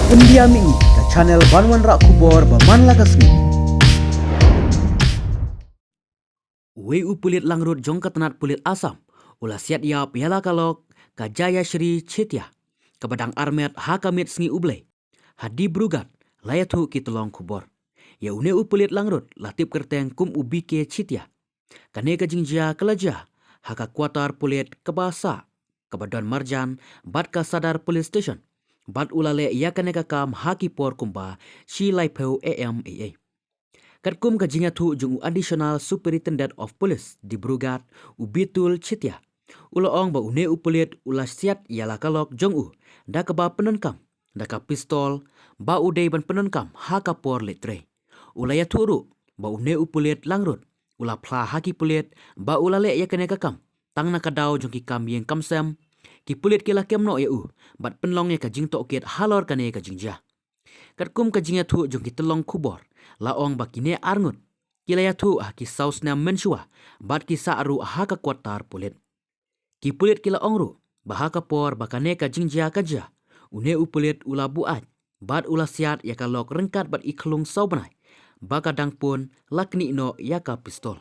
Undiami ke channel Banwan Rak Kubor Baman Lakasmi. Wei pulit langrut jong ketenat pulit asam. Ulah siat yap yala kalok ka Jaya Shri Chetia. Kabadang armet hakamit sngi ublay. Hadi brugat layatu kitolong kubor. Ya une pulit langrut latip kerteng kum ubike Chetia. Kane ka jingja kelaja haka kuatar pulit kebasa. Kabadon marjan bat ka sadar police station. Bat ulale ya kane ka kam haki por kumba si laipeu AMAA. Katkum ka jinga tu jung additional superintendent of police di Brugat ubitul Chetia. Ula ong ba une upulit ula siat yala kalok jong da ka ba penenkam da ka pistol ba udai ban penenkam haka por litre. Ula ya turu ba une upulit langrut ula pla haki pulit ba ula le ya kene kakam tang na kadau jong ki kam yeng kamsem ki pulit kila kemno ya bat penlong ya ka jing to ket halor kane ka jingja. Katkum ka jinga tu jong ki telong kubor laong bakine arngut kilaya tu ki saus na mensua bat ki saaru haka kuatar pulit ki pulit kila ongru bahaka por bakane ka jingja kaja une upulit ula buat bat ula siat ya kalok rengkat bat iklung saubanai baka dang pun lakni no ya ka pistol.